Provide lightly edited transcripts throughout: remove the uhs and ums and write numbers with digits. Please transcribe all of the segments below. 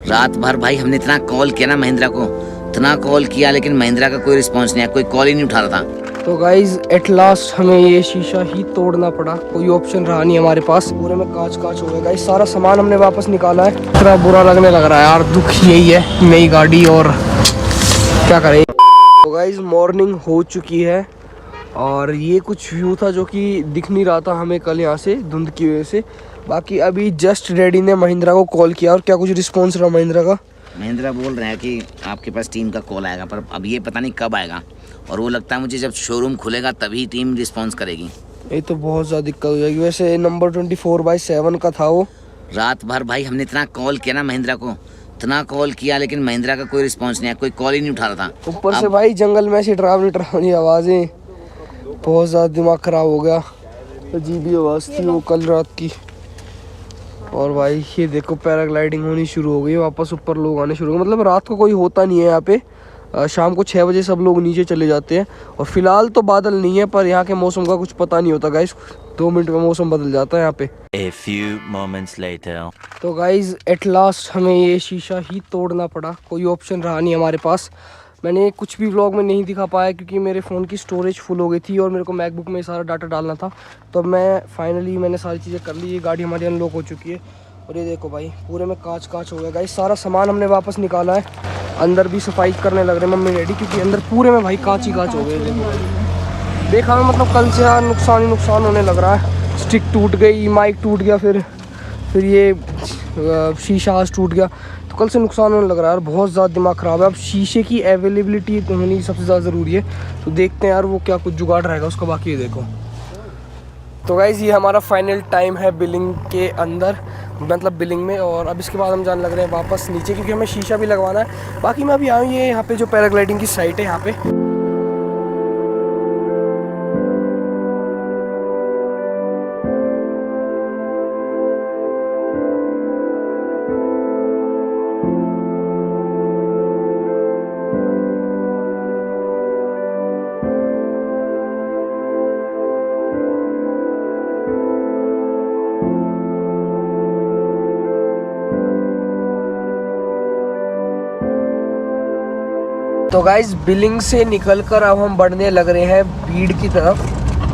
रात भर भाई हमने इतना कॉल किया ना महिंद्रा को, इतना कॉल किया लेकिन महिंद्रा का कोई रिस्पांस नहीं है, कोई कॉल ही नहीं उठा रहा था। तो गाइज एट लास्ट हमें ये शीशा ही तोड़ना पड़ा, कोई ऑप्शन रहा नहीं हमारे पास। पूरे में कांच कांच हो गया गाइज, सारा सामान हमने वापस निकाला है। इतना बुरा लगने लग रहा है यार, दुख यही है, नई गाड़ी और क्या करें। तो गाइज मॉर्निंग हो चुकी है और ये कुछ व्यू था जो कि दिख नहीं रहा था हमें कल यहाँ से धुंध की वजह से। बाकी अभी जस्ट डैडी ने महिंद्रा को कॉल किया और क्या कुछ रिस्पॉन्स रहा महिंद्रा का। महिंद्रा बोल रहे हैं कि आपके पास टीम का कॉल आएगा, पर अब ये पता नहीं कब आएगा, और वो लगता है मुझे जब शोरूम खुलेगा तभी टीम रिस्पॉन्स करेगी। ये तो बहुत ज़्यादा दिक्कत हो जाएगी। वैसे नंबर 24/7 का था वो। रात भर भाई हमने इतना कॉल किया ना महिंद्रा को, इतना कॉल किया लेकिन महिंद्रा का कोई रिस्पांस नहीं है, कोई कॉल ही नहीं उठा रहा था। ऊपर से भाई जंगल में ऐसी डरावनी आवाज़ें, बहुत ज़्यादा दिमाग ख़राब हो गया। अजीब ही आवाज़ थी वो कल रात की। और भाई ये देखो पैराग्लाइडिंग होनी शुरू हो गई, वापस ऊपर लोग आने शुरू हो गए। मतलब रात को कोई होता नहीं है यहाँ पे, शाम को 6 बजे सब लोग नीचे चले जाते हैं। और फिलहाल तो बादल नहीं है, पर यहाँ के मौसम का कुछ पता नहीं होता गाइस, 2 मिनट में मौसम बदल जाता है यहाँ पे। A few moments later. तो गाइज एट लास्ट हमें ये शीशा ही तोड़ना पड़ा, कोई ऑप्शन रहा नहीं हमारे पास। मैंने कुछ भी व्लॉग में नहीं दिखा पाया क्योंकि मेरे फ़ोन की स्टोरेज फुल हो गई थी और मेरे को मैकबुक में सारा डाटा डालना था। तो मैं मैंने सारी चीज़ें कर ली। ये गाड़ी हमारी अनलॉक हो चुकी है और ये देखो भाई पूरे में कांच कांच हो गया गाइस, सारा सामान हमने वापस निकाला है। अंदर भी सफाई करने लग रहे हैं मम्मी डैडी, क्योंकि अंदर पूरे में भाई कांच ही कांच हो गए। देखो देखा मैं, मतलब कल से यार नुकसान ही नुकसान होने लग रहा है। स्टिक टूट गई, माइक टूट गया, फिर ये शीशा आज टूट गया, तो कल से नुकसान होने लग रहा है यार, बहुत ज़्यादा दिमाग ख़राब है। अब शीशे की अवेलेबिलिटी होनी सबसे ज़्यादा ज़रूरी है, तो देखते हैं यार वो क्या कुछ जुगाड़ रहेगा उसका। बाकी ये देखो। तो गाइज़ ये हमारा फाइनल टाइम है बिलिंग के अंदर, मतलब बिलिंग में, और अब इसके बाद हम जाने लग रहे हैं वापस नीचे क्योंकि हमें शीशा भी लगवाना है। बाकी मैं अभी आऊँ, ये यहाँ पे जो पैराग्लाइडिंग की साइट है यहाँ पे। तो गाइज बिलिंग से निकलकर अब हम बढ़ने लग रहे हैं भीड़ की तरफ।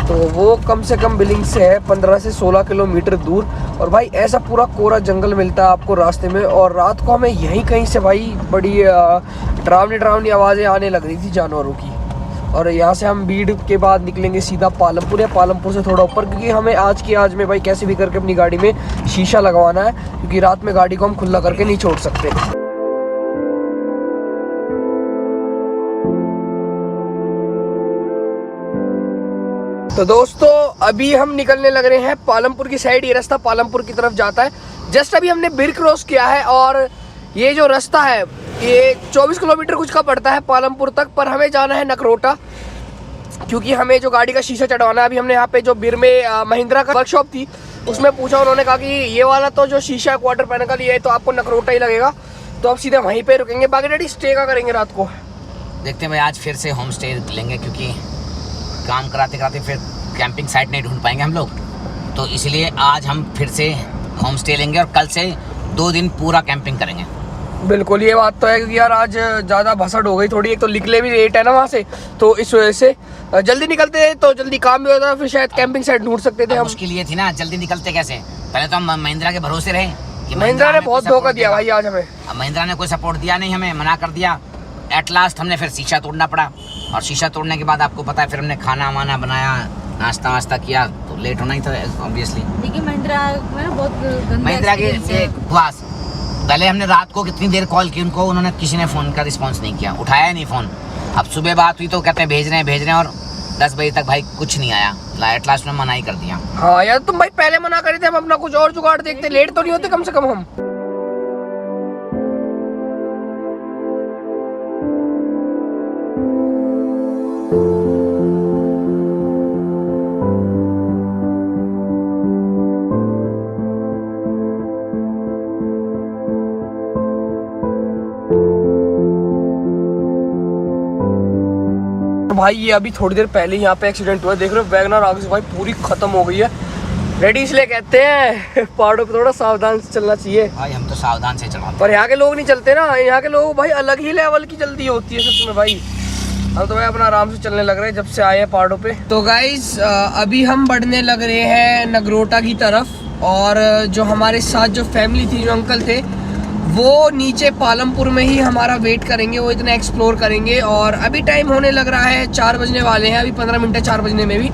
तो वो कम से कम बिलिंग से है 15 से 16 किलोमीटर दूर। और भाई ऐसा पूरा कोरा जंगल मिलता है आपको रास्ते में, और रात को हमें यहीं कहीं से भाई बड़ी डरावनी आवाज़ें आने लग रही थी जानवरों की। और यहाँ से हम भीड़ के बाद निकलेंगे सीधा पालमपुर, या पालमपुर से थोड़ा ऊपर, क्योंकि हमें आज में भाई कैसे भी करके अपनी गाड़ी में शीशा लगवाना है, क्योंकि रात में गाड़ी को हम खुला करके नहीं छोड़ सकते। तो दोस्तों अभी हम निकलने लग रहे हैं पालमपुर की साइड। ये रास्ता पालमपुर की तरफ जाता है। जस्ट अभी हमने बिर क्रॉस किया है और ये जो रास्ता है ये 24 किलोमीटर कुछ का पड़ता है पालमपुर तक, पर हमें जाना है नकरोटा, क्योंकि हमें जो गाड़ी का शीशा चढ़वाना है। अभी हमने यहाँ पे जो बिर में महिंद्रा का वर्कशॉप थी उसमें पूछा, उन्होंने कहा कि ये वाला तो जो शीशा है क्वार्टर पैनल का, ये तो आपको नकरोटा ही लगेगा, तो अब सीधे वहीं पे रुकेंगे। बाकी डैडी स्टे का करेंगे रात को। देखते हैं भाई, आज फिर से होम स्टे लेंगे क्योंकि काम कराते कराते फिर कैंपिंग साइट नहीं ढूंढ पाएंगे हम लोग, तो इसलिए आज हम फिर से होम स्टे लेंगे और कल से 2 दिन पूरा कैंपिंग करेंगे। बिल्कुल ये बात तो है, क्योंकि यार आज ज़्यादा भसड़ हो गई थोड़ी, एक तो निकले भी लेट है ना वहाँ से, तो इस वजह से जल्दी निकलते तो जल्दी काम भी होता है, फिर शायद कैंपिंग साइट ढूंढ सकते थे हम। मुश्किल ये थी ना, जल्दी निकलते कैसे। पहले तो हम महिंद्रा के भरोसे रहे कि महिंद्रा ने बहुत धोखा दिया भाई आज हमें। महिंद्रा ने कोई सपोर्ट दिया नहीं, हमें मना कर दिया। एट लास्ट हमने फिर शीशा तोड़ना पड़ा, और शीशा तोड़ने के बाद आपको पता है फिर हमने खाना वाना बनाया, नाश्ता वास्ता किया, तो लेट होना ही था ऑब्वियसली। देखिए महिंद्रा में बहुत महिंद्रा के बस पहले हमने रात को कितनी देर कॉल की उनको, उन्होंने किसी ने फ़ोन का रिस्पांस नहीं किया, उठाया नहीं फ़ोन। अब सुबह बात हुई तो कहते हैं भेज रहे हैं, और 10 बजे तक भाई कुछ नहीं आया। एट लास्ट में मना ही कर दिया। हाँ यार तुम भाई पहले मना करे थे, हम अपना कुछ और जुगाड़ देखते, लेट तो नहीं होते कम से कम हम। भाई ये अभी थोड़ी देर पहले यहाँ पे एक्सीडेंट हुआ, देख रहे हो वैगनर आगे से भाई पूरी खत्म हो गई है। डैडी इसलिए कहते हैं पहाड़ों पे थोड़ा सावधान से चलना चाहिए। भाई हम तो सावधान से चलाते पर यहाँ के लोग नहीं चलते ना, यहाँ के लोग भाई अलग ही लेवल की जल्दी होती है सच में भाई। हम तो भाई अपना आराम से चलने लग रहे हैं जब से आए हैं पहाड़ों पे। तो गाइस अभी हम बढ़ने लग रहे हैं नगरोटा की तरफ, और जो हमारे साथ जो फैमिली थी, जो अंकल थे, वो नीचे पालमपुर में ही हमारा वेट करेंगे, वो इतना एक्सप्लोर करेंगे। और अभी टाइम होने लग रहा है, 4 बजने वाले हैं, अभी 15 मिनट है 4 बजने में भी।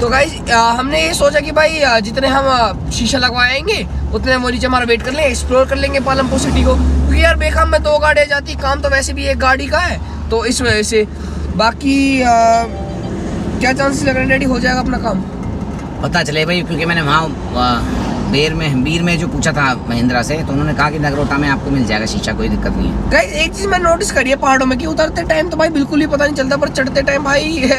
तो गाइस हमने ये सोचा कि भाई जितने हम शीशा लगवाएंगे उतने वो नीचे हमारा वेट कर लेंगे, एक्सप्लोर कर लेंगे पालमपुर सिटी को, क्योंकि यार बेकाम में 2 गाड़ियाँ जाती, काम तो वैसे भी एक गाड़ी का है, तो इस वजह से। बाकी क्या चांसेस लग रहे हैं डैडी हो जाएगा अपना काम? पता चले भाई, क्योंकि मैंने वहाँ बीर में जो पूछा था महिंद्रा से, तो उन्होंने कहा कि नगरोटा में आपको मिल जाएगा शीशा, कोई दिक्कत नहीं है। गाइस एक चीज मैं नोटिस करी है पहाड़ों में कि उतरते टाइम तो भाई बिल्कुल ही पता नहीं चलता, पर चढ़ते टाइम भाई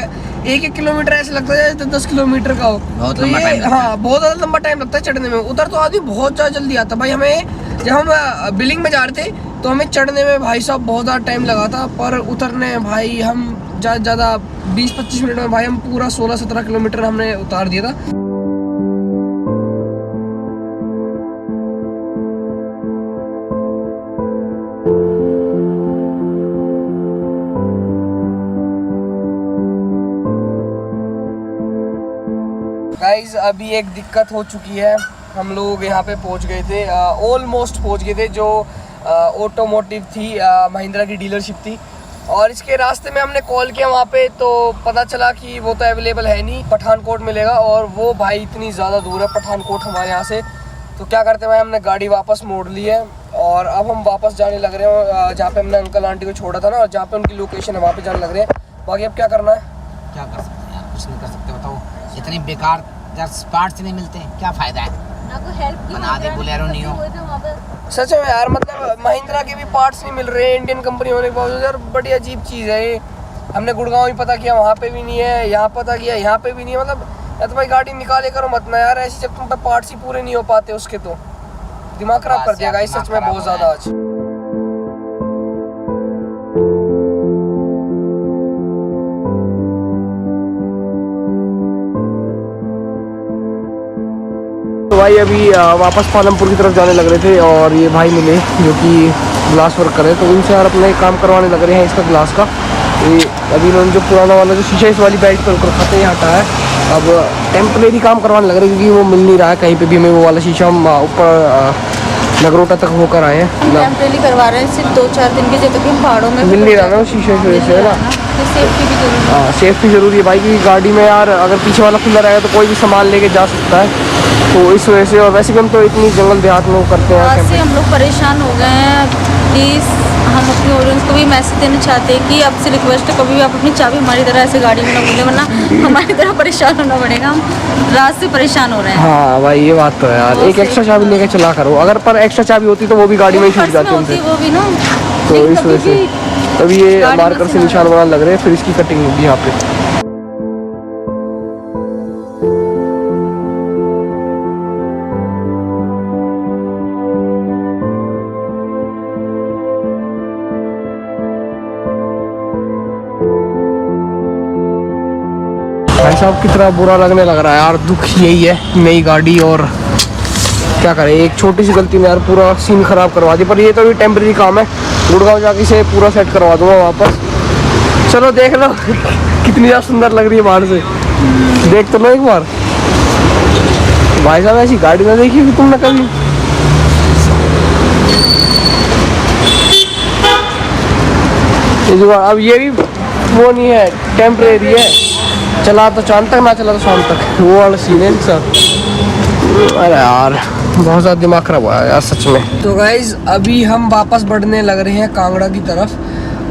1-1 किलोमीटर ऐसा लगता है जैसे 10 किलोमीटर का हो। बहुत तो लंबा ये टाइम लगता है। हाँ बहुत ज़्यादा लंबा टाइम लगता है चढ़ने में। उधर तो आदमी बहुत ज़्यादा जल्दी आता भाई। हमें जब हम बिलिंग में जा रहे थे तो हमें चढ़ने में भाई साहब बहुत ज़्यादा टाइम लगा था, पर उतरने भाई हम ज़्यादा 20-25 मिनट में भाई हम पूरा 16-17 किलोमीटर हमने उतार दिया था। गाइज अभी एक दिक्कत हो चुकी है, हम लोग यहाँ पे पहुँच गए थे, ऑलमोस्ट पहुँच गए थे। जो ऑटोमोटिव थी महिंद्रा की डीलरशिप थी, और इसके रास्ते में हमने कॉल किया वहाँ पे, तो पता चला कि वो तो अवेलेबल है नहीं, पठानकोट मिलेगा, और वो भाई इतनी ज़्यादा दूर है पठानकोट हमारे यहाँ से। तो क्या करते भाई, हमने गाड़ी वापस मोड़ ली है, और अब हम वापस जाने लग रहे हैं जहाँ पे हमने अंकल आंटी को छोड़ा था ना, और जहाँ पे उनकी लोकेशन है वहाँ पे जाने लग रहे हैं। बाकी अब क्या करना है? क्या कर सकते हैं यार, कुछ नहीं कर सकते। बताओ इतनी बेकार पार्ट्स नहीं मिलते, क्या फायदा है? बना दे बोलेरो नियो। सच में यार, मतलब महिंद्रा के भी पार्ट्स नहीं मिल रहे हैं इंडियन कंपनी होने के बावजूद। यार बड़ी अजीब चीज़ है ये। हमने गुड़गांव भी पता किया, वहाँ पे भी नहीं है, यहाँ पता किया, यहाँ पे भी नहीं है। मतलब या तो भाई गाड़ी निकाले करो मत ना यार, ऐसी जब तुम पे पार्ट्स ही पूरे नहीं हो पाते उसके, तो दिमाग खराब कर दिया गाइस सच में बहुत ज़्यादा आज। तो भाई अभी वापस पालमपुर की तरफ जाने लग रहे थे, और ये भाई मिले जो कि ग्लास वर्क कर रहे हैं, तो उनसे यार अपने काम करवाने लग रहे हैं इसका ग्लास का। ये अभी इन्होंने जो पुराना वाला जो शीशा इस वाली बाइक पर रखा था यहाँ का है, अब टेम्परेरी काम करवाने लग रहे हैं, क्योंकि वो मिल नहीं रहा है कहीं पे भी हमें वो वाला शीशा। हम ऊपर नगरोटा तक होकर आए हैं, टेम्परेरी करवा रहे हैं सिर्फ 2-4 दिन के, जब तक हम पहाड़ों में मिल नहीं रहा ना वो शीशे की वजह से, है ना। तो सेफ्टी भी जरूरी है। हाँ सेफ्टी ज़रूरी है भाई, क्योंकि गाड़ी में यार अगर पीछे वाला खुला रहेगा तो कोई भी सामान लेके जा सकता है, तो इस वजह से। और वैसे भी हम तो इतनी जंगल देहात में वो करते हैं, आज से हम लोग परेशान हो गए हैं। प्लीज़ हम अपने ऑडियंस को भी मैसेज देना चाहते हैं कि आपसे रिक्वेस्ट है, कभी भी आप अपनी चाबी हमारी तरह ऐसे गाड़ी में ना भूलें, वरना हमारी तरह परेशान होना पड़ेगा। हम रात से परेशान हो रहे हैं। हाँ भाई ये बात तो है यार, एक एक्स्ट्रा चाबी लेके चला करो, अगर पर एक्स्ट्रा चाबी होती तो वो भी गाड़ी में ही छूट जाती उनसे, वो भी ना, तो इस वजह से तभी ये मार्कर से निशान बनाने लग रहे हैं, फिर इसकी कटिंग होगी यहाँ पे। भाई साहब कितना बुरा लगने लग रहा है यार, दुख यही है, नई गाड़ी और क्या करें, एक छोटी सी गलती में यार पूरा सीन खराब करवा दी। पर ये तो अभी टेम्परेरी काम है, गुड़गांव जाके से पूरा सेट करवा दूंगा वापस। चलो देख लो कितनी ज़्यादा सुंदर लग रही है बाहर से, देख तो लो एक बार। भाई साहब ऐसी गाड़ी ना देखी कि तुमने कभी। अब ये भी वो नहीं है, टेम्परेरी है, चला तो चांद तक, ना चला तो शाम तक, वो वाला सीन है सर। अरे यार बहुत ज़्यादा दिमाग खराब हुआ है यार सच में। तो गाइज अभी हम वापस बढ़ने लग रहे हैं कांगड़ा की तरफ।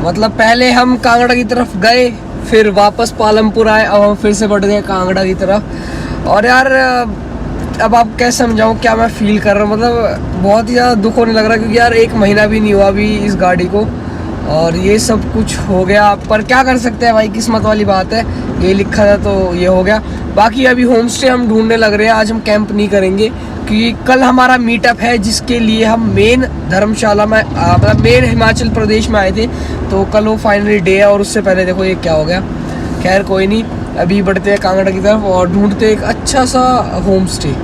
मतलब पहले हम कांगड़ा की तरफ गए, फिर वापस पालमपुर आए, अब हम फिर से बढ़ गए कांगड़ा की तरफ। और यार अब आप कैसे समझाऊँ क्या मैं फील कर रहा हूँ, मतलब बहुत ही ज़्यादा दुख होने लग रहा है, क्योंकि यार 1 महीना भी नहीं हुआ अभी इस गाड़ी को, और ये सब कुछ हो गया। पर क्या कर सकते हैं भाई, किस्मत वाली बात है, ये लिखा था तो ये हो गया। बाकी अभी होम स्टे हम ढूंढने लग रहे हैं, आज हम कैंप नहीं करेंगे, क्योंकि कल हमारा मीटअप है, जिसके लिए हम मेन धर्मशाला में मतलब मेन हिमाचल प्रदेश में आए थे, तो कल वो फाइनली डे है। और उससे पहले देखो ये क्या हो गया। खैर कोई नहीं, अभी बढ़ते हैं कांगड़ा की तरफ और ढूंढते एक अच्छा सा होम स्टे।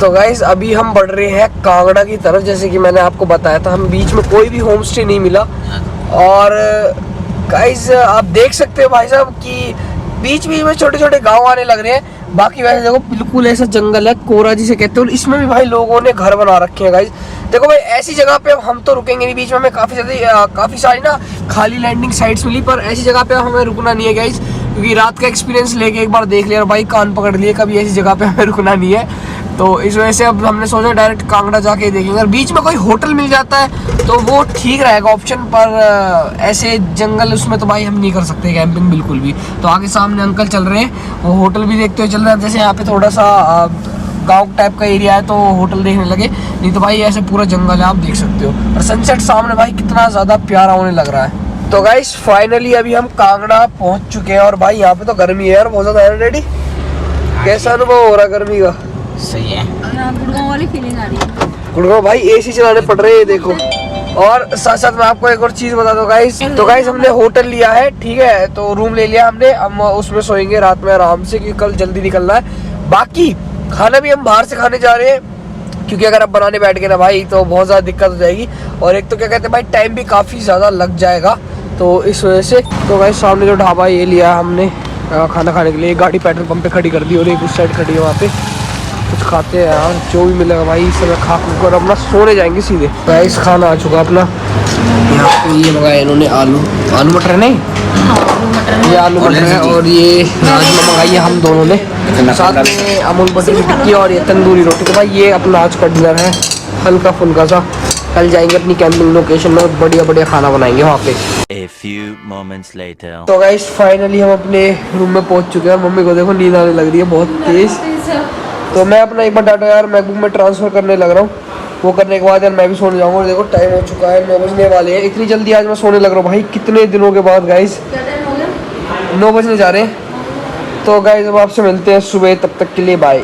तो गाइस अभी हम बढ़ रहे हैं कांगड़ा की तरफ। जैसे कि मैंने आपको बताया था, हम बीच में कोई भी होम स्टे नहीं मिला। और गाइस आप देख सकते हो भाई साहब कि बीच बीच में छोटे छोटे गांव आने लग रहे हैं। बाकी वैसे देखो बिल्कुल ऐसा जंगल है, कोरा जिसे कहते हैं, और इसमें भी भाई लोगों ने घर बना रखे हैं गाइस। देखो भाई ऐसी जगह पे हम तो रुकेंगे नहीं, बीच में हमें काफ़ी सारी ना खाली लैंडिंग साइट्स मिली, पर ऐसी जगह पे हमें रुकना नहीं है गाइस, क्योंकि रात का एक्सपीरियंस लेके एक बार देख लिया और भाई कान पकड़ लिए, कभी ऐसी जगह पे हमें रुकना नहीं है। तो इस वजह से अब हमने सोचा डायरेक्ट कांगड़ा जाके ही देखेंगे। और बीच में कोई होटल मिल जाता है तो वो ठीक रहेगा ऑप्शन, पर ऐसे जंगल उसमें तो भाई हम नहीं कर सकते कैंपिंग बिल्कुल भी। तो आगे सामने अंकल चल रहे हैं, वो होटल भी देखते हुए चल रहे हैं। जैसे यहाँ पे थोड़ा सा गाँव टाइप का एरिया है तो होटल देखने लगे, नहीं तो भाई ऐसे पूरा जंगल है, आप देख सकते हो। और सनसेट सामने भाई कितना ज़्यादा प्यारा होने लग रहा है। तो गाइस फाइनली अभी हम कांगड़ा पहुँच चुके हैं और भाई यहाँ पे तो गर्मी है यार बहुत ज़्यादा है। डैडी कैसा अनुभव हो रहा है गर्मी का? सही है, गुड़गांव वाली फीलिंग आ रही है। गुड़गांव भाई एसी चलाने पड़ रहे हैं देखो। और साथ साथ मैं आपको एक और चीज बता दूं गाइस, तो गाइस हमने होटल लिया है, ठीक है, तो रूम ले लिया हमने, हम उसमें सोएंगे रात में आराम से, क्योंकि कल जल्दी निकलना है। बाकी खाना भी हम बाहर से खाने जा रहे हैं, क्योंकि अगर आप बनाने बैठ गए ना भाई तो बहुत ज़्यादा दिक्कत हो जाएगी। और एक तो क्या कहते हैं भाई टाइम भी काफ़ी ज़्यादा लग जाएगा, तो इस वजह से। तो गाइस सामने जो ढाबा ये लिया हमने खाना खाने के लिए, गाड़ी पेट्रोल पंप पे खड़ी कर दी और एक उस साइड खड़ी है, वहाँ पे कुछ खाते हैं यार, जो भी मिलेगा भाई इस समय खा कर अपना सोने जाएंगे सीधे। गाइस खाना आ चुका अपना, यहाँ पे ये मंगाया इन्होंने आलू मटर नहीं, ये आलू मटर है, और ये राजमा मंगाई है हम दोनों ने, साथ में अमूल बटर की टिक्की और ये तंदूरी रोटी। तो भाई ये अपना आज का डिनर है, हल्का फुल्का सा। कल जाएंगे अपनी कैंपिंग लोकेशन में, बढ़िया बढ़िया खाना बनाएंगे वहाँ पे। A few moments later. तो गाइस फाइनली हम अपने रूम में पहुँच चुके हैं। मम्मी को देखो नींद आने लग रही है बहुत तेज। तो मैं अपना एक बार डाटा यार मैकबुक में ट्रांसफ़र करने लग रहा हूँ, वो करने के बाद यार मैं भी सोने जाऊँगा। और देखो टाइम हो चुका है, 9 बजने वाले हैं। इतनी जल्दी आज मैं सोने लग रहा हूँ भाई, कितने दिनों के बाद गाइस 9 बजने जा रहे हैं। तो गाइस अब आपसे मिलते हैं सुबह, तब तक के लिए बाय।